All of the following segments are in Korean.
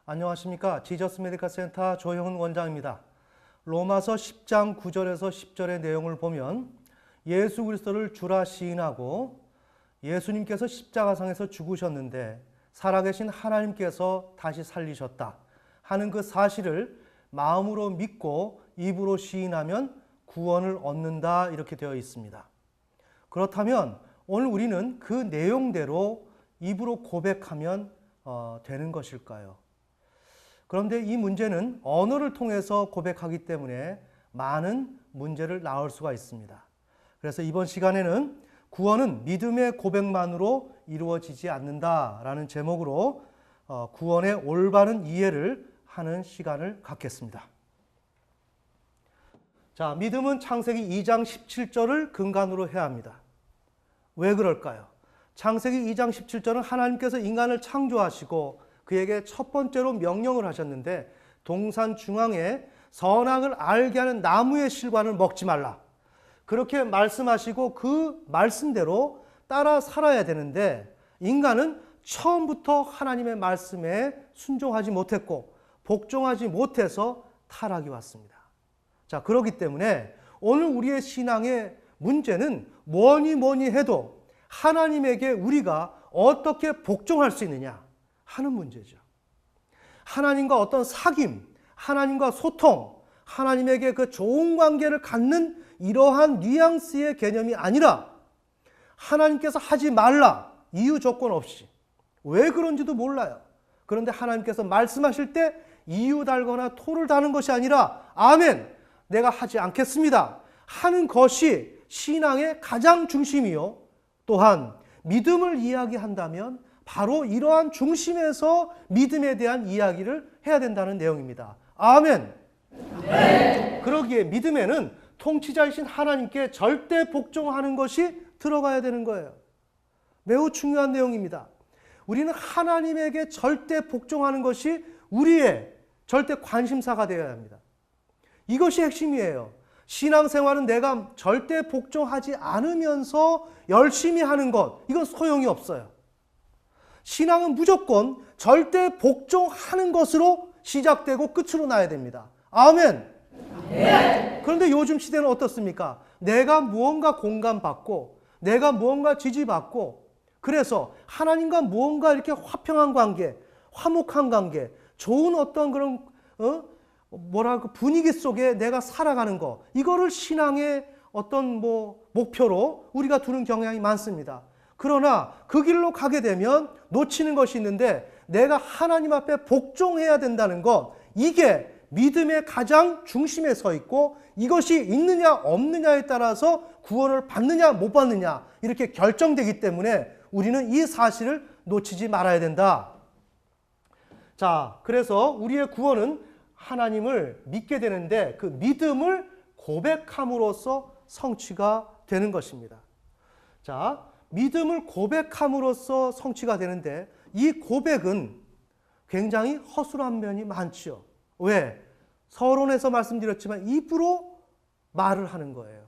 안녕하십니까. 지저스 메디컬 센터 조형훈 원장입니다. 로마서 10장 9절에서 10절의 내용을 보면 예수 그리스도를 주라 시인하고 예수님께서 십자가상에서 죽으셨는데 살아계신 하나님께서 다시 살리셨다 하는 그 사실을 마음으로 믿고 입으로 시인하면 구원을 얻는다, 이렇게 되어 있습니다. 그렇다면 오늘 우리는 그 내용대로 입으로 고백하면 되는 것일까요? 그런데 이 문제는 언어를 통해서 고백하기 때문에 많은 문제를 낳을 수가 있습니다. 그래서 이번 시간에는 구원은 믿음의 고백만으로 이루어지지 않는다라는 제목으로 구원의 올바른 이해를 하는 시간을 갖겠습니다. 자, 믿음은 창세기 2장 17절을 근간으로 해야 합니다. 왜 그럴까요? 창세기 2장 17절은 하나님께서 인간을 창조하시고 그에게 첫 번째로 명령을 하셨는데 동산 중앙에 선악을 알게 하는 나무의 실과를 먹지 말라. 그렇게 말씀하시고 그 말씀대로 따라 살아야 되는데 인간은 처음부터 하나님의 말씀에 순종하지 못했고 복종하지 못해서 타락이 왔습니다. 자, 그렇기 때문에 오늘 우리의 신앙의 문제는 뭐니 해도 하나님에게 우리가 어떻게 복종할 수 있느냐 하는 문제죠. 하나님과 어떤 사귐, 하나님과 소통, 하나님에게 그 좋은 관계를 갖는 이러한 뉘앙스의 개념이 아니라 하나님께서 하지 말라, 이유 조건 없이. 왜 그런지도 몰라요. 그런데 하나님께서 말씀하실 때 이유 달거나 토를 다는 것이 아니라 아멘, 내가 하지 않겠습니다 하는 것이 신앙의 가장 중심이요, 또한 믿음을 이야기한다면 바로 이러한 중심에서 믿음에 대한 이야기를 해야 된다는 내용입니다. 아멘. 네. 그러기에 믿음에는 통치자이신 하나님께 절대 복종하는 것이 들어가야 되는 거예요. 매우 중요한 내용입니다. 우리는 하나님에게 절대 복종하는 것이 우리의 절대 관심사가 되어야 합니다. 이것이 핵심이에요. 신앙생활은 내가 절대 복종하지 않으면서 열심히 하는 것, 이건 소용이 없어요. 신앙은 무조건 절대 복종하는 것으로 시작되고 끝으로 나야 됩니다. 아멘. 네. 그런데 요즘 시대는 어떻습니까? 내가 무언가 공감받고 내가 무언가 지지받고 그래서 하나님과 무언가 이렇게 화평한 관계, 화목한 관계, 좋은 어떤 그런 분위기 속에 내가 살아가는 거, 이거를 신앙의 어떤 목표로 우리가 두는 경향이 많습니다. 그러나 그 길로 가게 되면 놓치는 것이 있는데 내가 하나님 앞에 복종해야 된다는 것, 이게 믿음의 가장 중심에 서 있고 이것이 있느냐 없느냐에 따라서 구원을 받느냐 못 받느냐 이렇게 결정되기 때문에 우리는 이 사실을 놓치지 말아야 된다. 자, 그래서 우리의 구원은 하나님을 믿게 되는데 그 믿음을 고백함으로써 성취가 되는 것입니다. 자, 믿음을 고백함으로써 성취가 되는데 이 고백은 굉장히 허술한 면이 많죠. 왜? 서론에서 말씀드렸지만 입으로 말을 하는 거예요.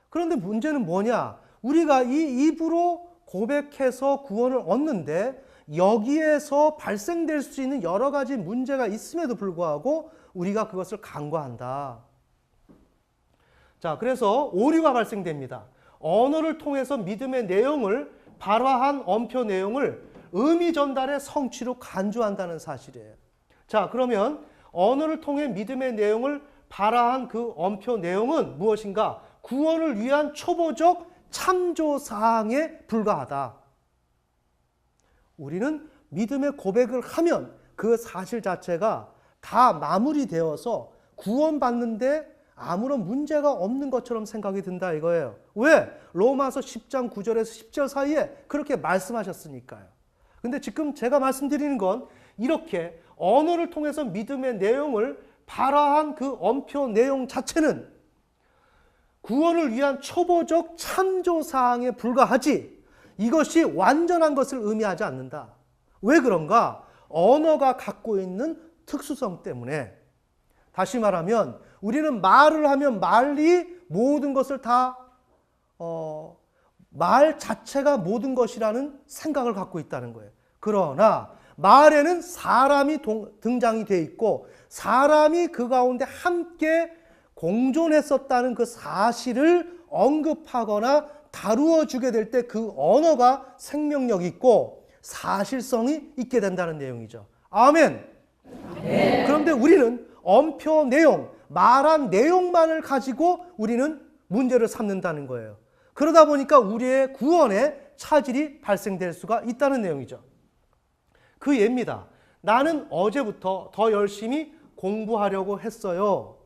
그런데 문제는 뭐냐? 우리가 이 입으로 고백해서 구원을 얻는데 여기에서 발생될 수 있는 여러 가지 문제가 있음에도 불구하고 우리가 그것을 간과한다. 자, 그래서 오류가 발생됩니다. 언어를 통해서 믿음의 내용을 발화한 언표 내용을 의미 전달의 성취로 간주한다는 사실이에요. 자, 그러면 언어를 통해 믿음의 내용을 발화한 그 언표 내용은 무엇인가? 구원을 위한 초보적 참조사항에 불과하다. 우리는 믿음의 고백을 하면 그 사실 자체가 다 마무리되어서 구원받는데 아무런 문제가 없는 것처럼 생각이 든다 이거예요. 왜? 로마서 10장 9절에서 10절 사이에 그렇게 말씀하셨으니까요. 근데 지금 제가 말씀드리는 건 이렇게 언어를 통해서 믿음의 내용을 발화한 그 언표 내용 자체는 구원을 위한 초보적 참조사항에 불과하지 이것이 완전한 것을 의미하지 않는다. 왜 그런가? 언어가 갖고 있는 특수성 때문에. 다시 말하면 우리는 말을 하면 말이 모든 것을 다 말 자체가 모든 것이라는 생각을 갖고 있다는 거예요. 그러나 말에는 사람이 등장이 돼 있고 사람이 그 가운데 함께 공존했었다는 그 사실을 언급하거나 다루어 주게 될 때 그 언어가 생명력이 있고 사실성이 있게 된다는 내용이죠. 아멘. 네. 그런데 우리는 언표 내용, 말한 내용만을 가지고 우리는 문제를 삼는다는 거예요. 그러다 보니까 우리의 구원에 차질이 발생될 수가 있다는 내용이죠. 그 예입니다. 나는 어제부터 더 열심히 공부하려고 했어요.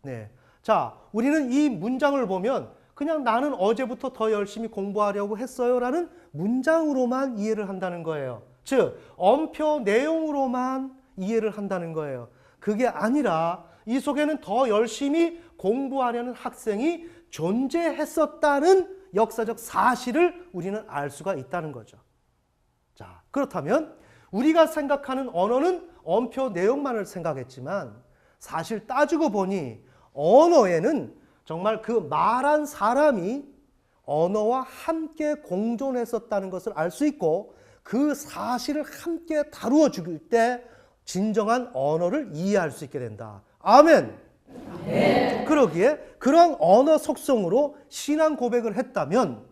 네. 자, 우리는 이 문장을 보면 그냥 나는 어제부터 더 열심히 공부하려고 했어요라는 문장으로만 이해를 한다는 거예요. 즉, 언표 내용으로만 이해를 한다는 거예요. 그게 아니라 이 속에는 더 열심히 공부하려는 학생이 존재했었다는 역사적 사실을 우리는 알 수가 있다는 거죠. 자, 그렇다면 우리가 생각하는 언어는 언표 내용만을 생각했지만 사실 따지고 보니 언어에는 정말 그 말한 사람이 언어와 함께 공존했었다는 것을 알 수 있고 그 사실을 함께 다루어 줄 때 진정한 언어를 이해할 수 있게 된다. 아멘. 네. 그러기에 그런 언어 속성으로 신앙 고백을 했다면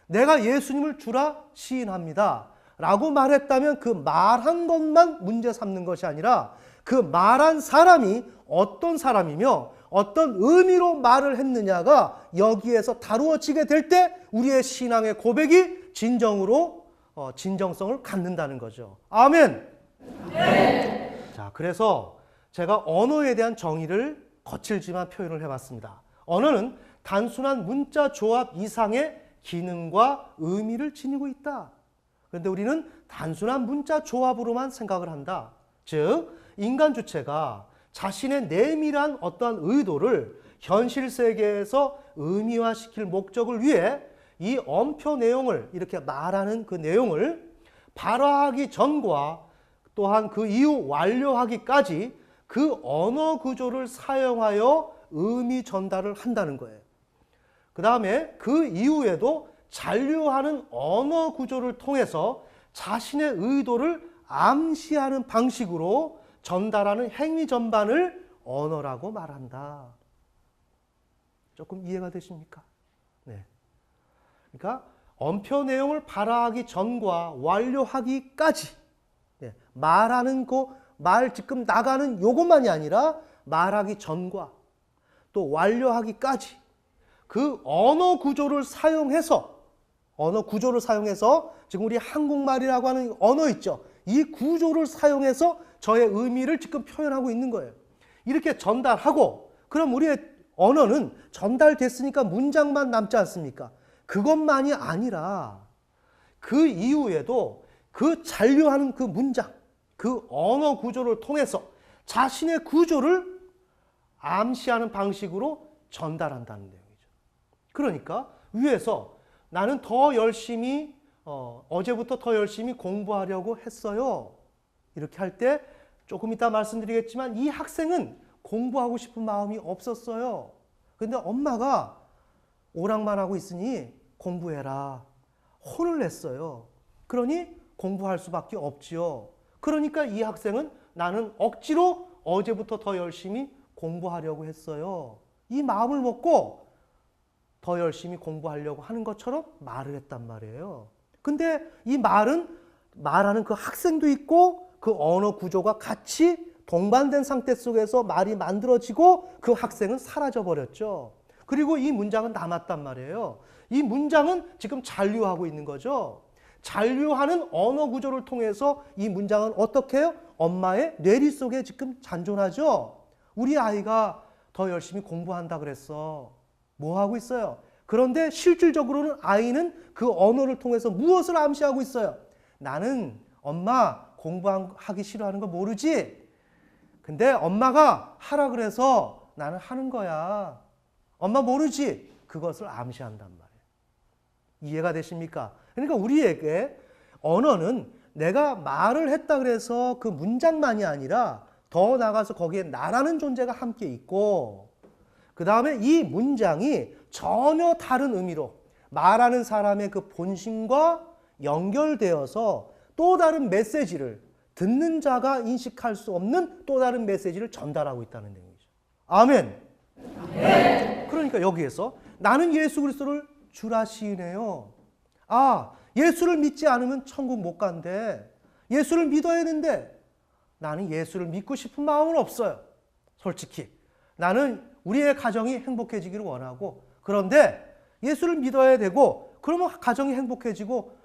내가 예수님을 주라 시인합니다 라고 말했다면 그 말한 것만 문제 삼는 것이 아니라 그 말한 사람이 어떤 사람이며 어떤 의미로 말을 했느냐가 여기에서 다루어지게 될 때 우리의 신앙의 고백이 진정으로 진정성을 갖는다는 거죠. 아멘. 네. 자, 그래서 제가 언어에 대한 정의를 거칠지만 표현을 해봤습니다. 언어는 단순한 문자 조합 이상의 기능과 의미를 지니고 있다. 그런데 우리는 단순한 문자 조합으로만 생각을 한다. 즉, 인간 주체가 자신의 내밀한 어떠한 의도를 현실 세계에서 의미화시킬 목적을 위해 이 언표 내용을 이렇게 말하는 그 내용을 발화하기 전과 또한 그 이후 완료하기까지 그 언어 구조를 사용하여 의미 전달을 한다는 거예요. 그 다음에 그 이후에도 잔류하는 언어 구조를 통해서 자신의 의도를 암시하는 방식으로 전달하는 행위 전반을 언어라고 말한다. 조금 이해가 되십니까? 네. 그러니까 언표 내용을 발화하기 전과 완료하기까지 말하는 말 지금 나가는 요것만이 아니라 말하기 전과 또 완료하기까지 그 언어 구조를 사용해서 지금 우리 한국말이라고 하는 언어 있죠. 이 구조를 사용해서 저의 의미를 지금 표현하고 있는 거예요. 이렇게 전달하고 그럼 우리의 언어는 전달됐으니까 문장만 남지 않습니까? 그것만이 아니라 그 이후에도 그 잔류하는 그 문장, 그 언어 구조를 통해서 자신의 구조를 암시하는 방식으로 전달한다는 내용이죠. 그러니까 위에서 나는 더 열심히 어제부터 더 열심히 공부하려고 했어요. 이렇게 할 때 조금 이따 말씀드리겠지만 이 학생은 공부하고 싶은 마음이 없었어요. 그런데 엄마가 오락만 하고 있으니 공부해라. 혼을 냈어요. 그러니 공부할 수밖에 없지요. 그러니까 이 학생은 나는 억지로 어제부터 더 열심히 공부하려고 했어요. 이 마음을 먹고 더 열심히 공부하려고 하는 것처럼 말을 했단 말이에요. 근데 이 말하는 그 학생도 있고 그 언어 구조가 같이 동반된 상태 속에서 말이 만들어지고 그 학생은 사라져 버렸죠. 그리고 이 문장은 남았단 말이에요. 이 문장은 지금 잔류하고 있는 거죠. 잔류하는 언어 구조를 통해서 이 문장은 어떻게 해요? 엄마의 뇌리 속에 지금 잔존하죠. 우리 아이가 더 열심히 공부한다 그랬어. 뭐 하고 있어요? 그런데 실질적으로는 아이는 그 언어를 통해서 무엇을 암시하고 있어요? 나는 엄마 공부하기 싫어하는 거 모르지? 근데 엄마가 하라 그래서 나는 하는 거야. 엄마 모르지? 그것을 암시한단 말이에요. 이해가 되십니까? 그러니까 우리에게 언어는 내가 말을 했다 그래서 그 문장만이 아니라 더 나아가서 거기에 나라는 존재가 함께 있고 그 다음에 이 문장이 전혀 다른 의미로 말하는 사람의 그 본심과 연결되어서 또 다른 메시지를 듣는 자가 인식할 수 없는 또 다른 메시지를 전달하고 있다는 내용이죠. 아멘. 네. 그러니까 여기에서 나는 예수 그리스도를 주라 시인해요. 아, 예수를 믿지 않으면 천국 못 간대. 예수를 믿어야 되는데 나는 예수를 믿고 싶은 마음은 없어요. 솔직히. 나는 우리의 가정이 행복해지기를 원하고, 그런데 예수를 믿어야 되고, 그러면 가정이 행복해지고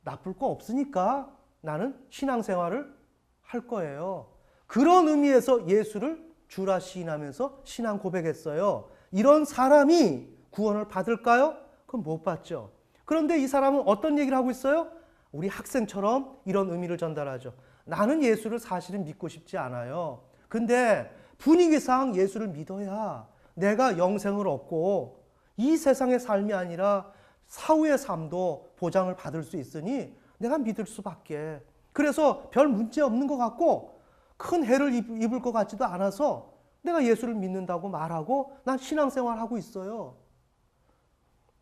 나쁠 거 없으니까 나는 신앙생활을 할 거예요. 그런 의미에서 예수를 주라 시인하면서 신앙 고백했어요. 이런 사람이 구원을 받을까요? 그럼 못 받죠. 그런데 이 사람은 어떤 얘기를 하고 있어요? 우리 학생처럼 이런 의미를 전달하죠. 나는 예수를 사실은 믿고 싶지 않아요. 근데 분위기상 예수를 믿어야 내가 영생을 얻고 이 세상의 삶이 아니라 사후의 삶도 보장을 받을 수 있으니 내가 믿을 수밖에. 그래서 별 문제 없는 것 같고 큰 해를 입을 것 같지도 않아서 내가 예수를 믿는다고 말하고 난 신앙생활하고 있어요.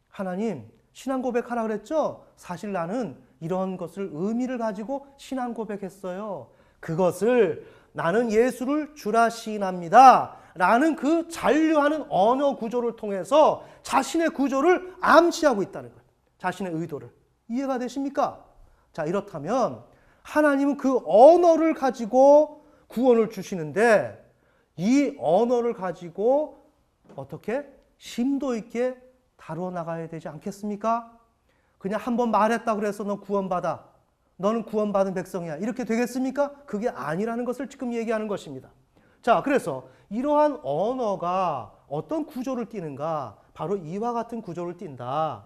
하나님, 신앙 고백하라 그랬죠? 사실 나는 이런 것을 의미를 가지고 신앙 고백했어요. 그것을 나는 예수를 주라 시인합니다 라는 그 잔류하는 언어 구조를 통해서 자신의 구조를 암시하고 있다는 거예요. 자신의 의도를. 이해가 되십니까? 자, 이렇다면 하나님은 그 언어를 가지고 구원을 주시는데 이 언어를 가지고 어떻게 심도 있게 다루어 나가야 되지 않겠습니까? 그냥 한번 말했다 그래서 너 구원받아. 너는 구원받은 백성이야. 이렇게 되겠습니까? 그게 아니라는 것을 지금 얘기하는 것입니다. 자, 그래서 이러한 언어가 어떤 구조를 띠는가? 바로 이와 같은 구조를 띈다.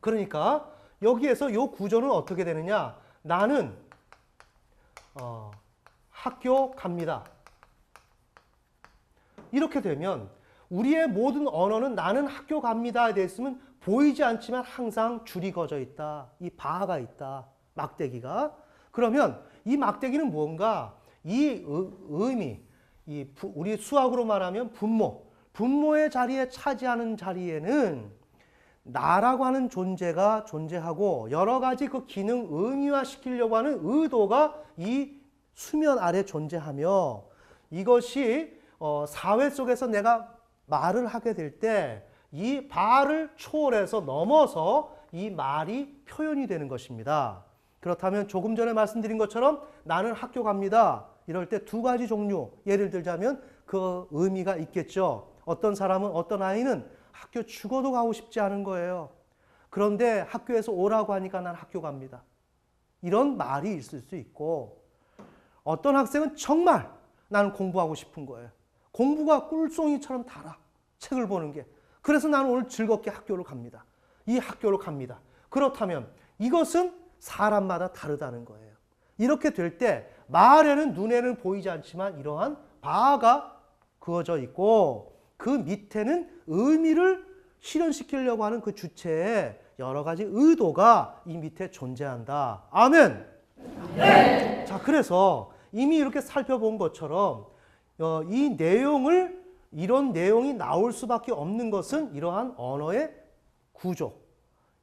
그러니까 여기에서 이 구조는 어떻게 되느냐? 나는 학교 갑니다. 이렇게 되면 우리의 모든 언어는 나는 학교 갑니다에 대해 있으면 보이지 않지만 항상 줄이 거져 있다. 이 바가 있다. 막대기가. 그러면 이 막대기는 뭔가? 이 의미, 우리 수학으로 말하면 분모의 자리에 차지하는 자리에는 나라고 하는 존재가 존재하고 여러 가지 그 기능 의미화시키려고 하는 의도가 이 수면 아래 존재하며 이것이 사회 속에서 내가 말을 하게 될 때 이 바를 초월해서 넘어서 이 말이 표현이 되는 것입니다. 그렇다면 조금 전에 말씀드린 것처럼 나는 학교 갑니다. 이럴 때 두 가지 종류, 예를 들자면 그 의미가 있겠죠. 어떤 사람은, 어떤 아이는 학교 죽어도 가고 싶지 않은 거예요. 그런데 학교에서 오라고 하니까 난 학교 갑니다. 이런 말이 있을 수 있고, 어떤 학생은 정말 나는 공부하고 싶은 거예요. 공부가 꿀송이처럼 달아. 책을 보는 게. 그래서 나는 오늘 즐겁게 학교를 갑니다. 이 학교를 갑니다. 그렇다면 이것은 사람마다 다르다는 거예요. 이렇게 될 때 말에는 눈에는 보이지 않지만 이러한 바가 그어져 있고 그 밑에는 의미를 실현시키려고 하는 그 주체에 여러 가지 의도가 이 밑에 존재한다. 아멘. 네. 자, 그래서 이미 이렇게 살펴본 것처럼 이 내용을 이런 내용이 나올 수밖에 없는 것은 이러한 언어의 구조,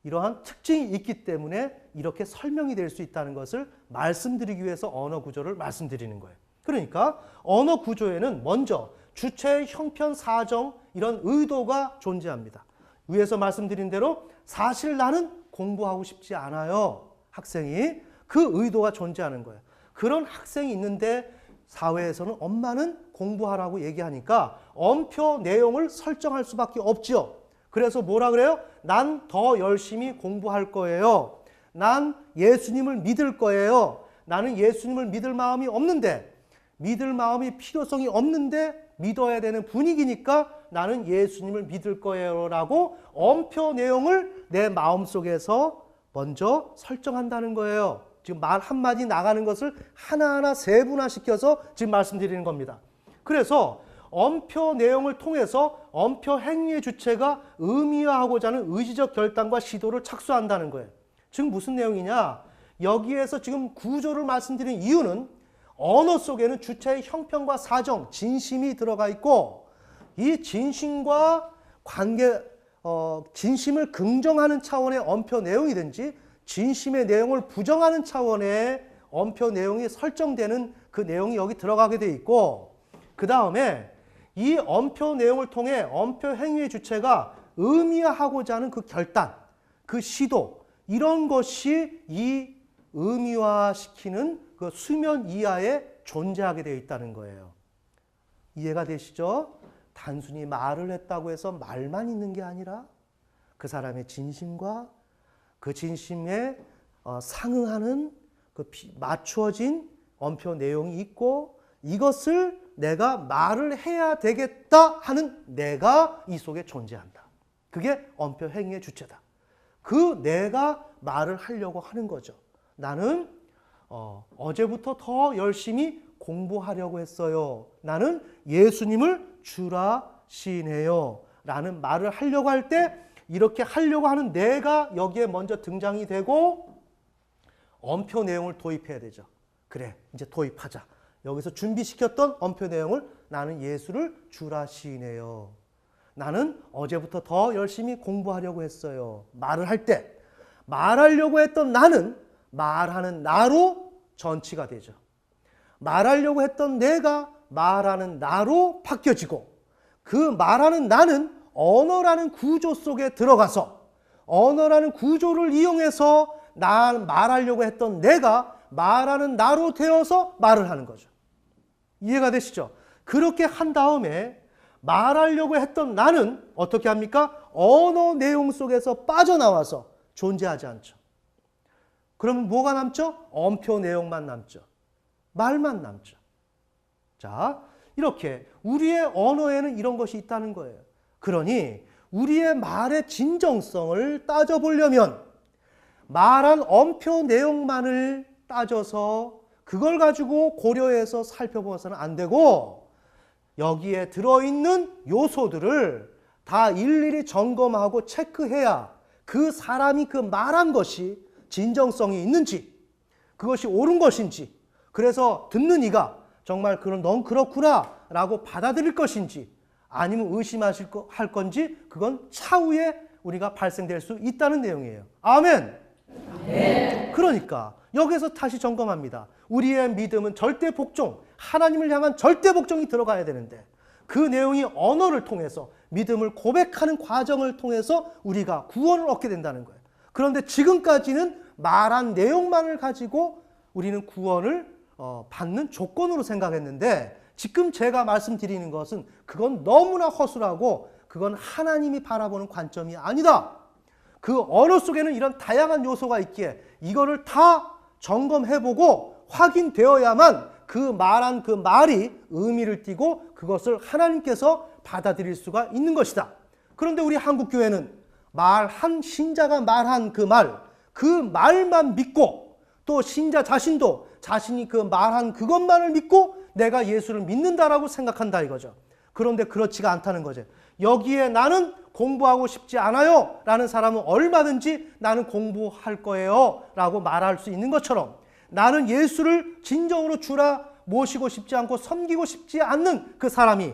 이러한 특징이 있기 때문에 이렇게 설명이 될 수 있다는 것을 말씀드리기 위해서 언어 구조를 말씀드리는 거예요. 그러니까 언어 구조에는 먼저 주체의 형편, 사정, 이런 의도가 존재합니다. 위에서 말씀드린 대로 사실 나는 공부하고 싶지 않아요. 학생이 그 의도가 존재하는 거예요. 그런 학생이 있는데 사회에서는 엄마는 공부하라고 얘기하니까 엄표 내용을 설정할 수밖에 없죠. 그래서 뭐라 그래요? 난 더 열심히 공부할 거예요. 난 예수님을 믿을 거예요. 나는 예수님을 믿을 마음이 없는데, 믿을 마음이 필요성이 없는데 믿어야 되는 분위기니까 나는 예수님을 믿을 거예요 라고 엄표 내용을 내 마음속에서 먼저 설정한다는 거예요. 지금 말 한마디 나가는 것을 하나하나 세분화시켜서 지금 말씀드리는 겁니다. 그래서 엄표 내용을 통해서 엄표 행위의 주체가 의미화하고자 하는 의지적 결단과 시도를 착수한다는 거예요. 지금 무슨 내용이냐? 여기에서 지금 구조를 말씀드리는 이유는 언어 속에는 주체의 형편과 사정, 진심이 들어가 있고 이 진심과 관계, 진심을 긍정하는 차원의 엄표 내용이든지 진심의 내용을 부정하는 차원의 엄표 내용이 설정되는 그 내용이 여기 들어가게 돼 있고, 그 다음에 이 엄표 내용을 통해 엄표 행위의 주체가 의미화하고자 하는 그 결단, 그 시도, 이런 것이 이 의미화시키는 그 수면 이하에 존재하게 되어 있다는 거예요. 이해가 되시죠? 단순히 말을 했다고 해서 말만 있는 게 아니라 그 사람의 진심과 그 진심에 상응하는 그 맞추어진 엄표 내용이 있고, 이것을 내가 말을 해야 되겠다 하는 내가 이 속에 존재한다. 그게 엄표 행위의 주체다. 그 내가 말을 하려고 하는 거죠. 나는 어제부터 더 열심히 공부하려고 했어요. 나는 예수님을 주라 시인해요. 라는 말을 하려고 할 때 이렇게 하려고 하는 내가 여기에 먼저 등장이 되고 엄표 내용을 도입해야 되죠. 그래, 이제 도입하자. 여기서 준비시켰던 엄표 내용을 나는 예수를 주라 시인해요. 나는 어제부터 더 열심히 공부하려고 했어요. 말을 할 때 말하려고 했던 나는 말하는 나로 전치가 되죠. 말하려고 했던 내가 말하는 나로 바뀌어지고, 그 말하는 나는 언어라는 구조 속에 들어가서 언어라는 구조를 이용해서 말하려고 했던 내가 말하는 나로 되어서 말을 하는 거죠. 이해가 되시죠? 그렇게 한 다음에 말하려고 했던 나는 어떻게 합니까? 언어 내용 속에서 빠져나와서 존재하지 않죠. 그럼 뭐가 남죠? 엄표 내용만 남죠. 말만 남죠. 자, 이렇게 우리의 언어에는 이런 것이 있다는 거예요. 그러니 우리의 말의 진정성을 따져보려면 말한 엄표 내용만을 따져서 그걸 가지고 고려해서 살펴봐서는 안 되고, 여기에 들어있는 요소들을 다 일일이 점검하고 체크해야 그 사람이 그 말한 것이 진정성이 있는지, 그것이 옳은 것인지, 그래서 듣는 이가 정말 넌 그렇구나 라고 받아들일 것인지, 아니면 의심할 건지, 그건 차후에 우리가 발생될 수 있다는 내용이에요. 아멘. 네. 그러니까 여기서 다시 점검합니다. 우리의 믿음은 절대 복종, 하나님을 향한 절대 복종이 들어가야 되는데, 그 내용이 언어를 통해서 믿음을 고백하는 과정을 통해서 우리가 구원을 얻게 된다는 거예요. 그런데 지금까지는 말한 내용만을 가지고 우리는 구원을 받는 조건으로 생각했는데, 지금 제가 말씀드리는 것은 그건 너무나 허술하고 그건 하나님이 바라보는 관점이 아니다. 그 언어 속에는 이런 다양한 요소가 있기에 이거를 다 점검해보고 확인되어야만 그 말한 그 말이 의미를 띠고 그것을 하나님께서 받아들일 수가 있는 것이다. 그런데 우리 한국교회는 신자가 말한 그 말만 믿고, 또 신자 자신도 자신이 그 말한 그것만을 믿고 내가 예수를 믿는다라고 생각한다 이거죠. 그런데 그렇지가 않다는 거죠. 여기에 나는 공부하고 싶지 않아요 라는 사람은 얼마든지 나는 공부할 거예요 라고 말할 수 있는 것처럼, 나는 예수를 진정으로 주라 모시고 싶지 않고 섬기고 싶지 않는 그 사람이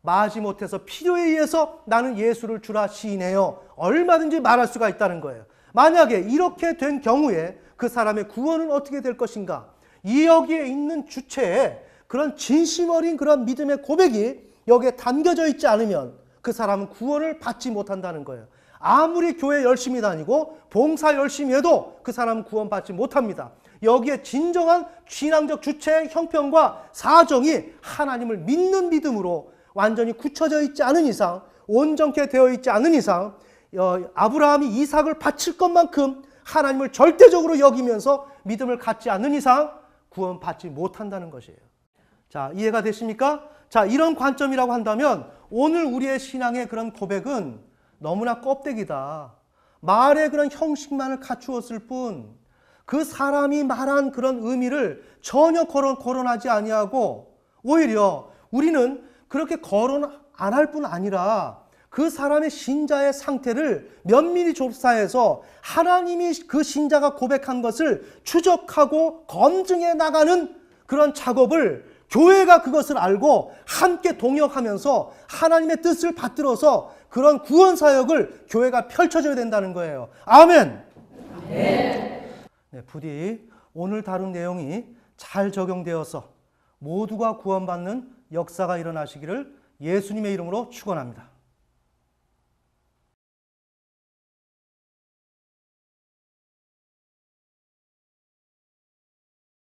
마지못해서 필요에 의해서 나는 예수를 주라 시인해요, 얼마든지 말할 수가 있다는 거예요. 만약에 이렇게 된 경우에 그 사람의 구원은 어떻게 될 것인가? 이 여기에 있는 주체에 그런 진심 어린 그런 믿음의 고백이 여기에 담겨져 있지 않으면 그 사람은 구원을 받지 못한다는 거예요. 아무리 교회 열심히 다니고 봉사 열심히 해도 그 사람은 구원받지 못합니다. 여기에 진정한 신앙적 주체의 형편과 사정이 하나님을 믿는 믿음으로 완전히 굳혀져 있지 않은 이상, 온전케 되어 있지 않은 이상, 아브라함이 이삭을 바칠 것만큼 하나님을 절대적으로 여기면서 믿음을 갖지 않는 이상 구원받지 못한다는 것이에요. 자, 이해가 되십니까? 자, 이런 관점이라고 한다면 오늘 우리의 신앙의 그런 고백은 너무나 껍데기다. 말의 그런 형식만을 갖추었을 뿐 그 사람이 말한 그런 의미를 전혀 거론하지 아니하고, 오히려 우리는 그렇게 거론 안 할 뿐 아니라 그 사람의 신자의 상태를 면밀히 조사해서 하나님이 그 신자가 고백한 것을 추적하고 검증해 나가는 그런 작업을 교회가 그것을 알고 함께 동역하면서 하나님의 뜻을 받들어서 그런 구원 사역을 교회가 펼쳐줘야 된다는 거예요. 아멘. 네, 부디 오늘 다룬 내용이 잘 적용되어서 모두가 구원받는 역사가 일어나시기를 예수님의 이름으로 축원합니다.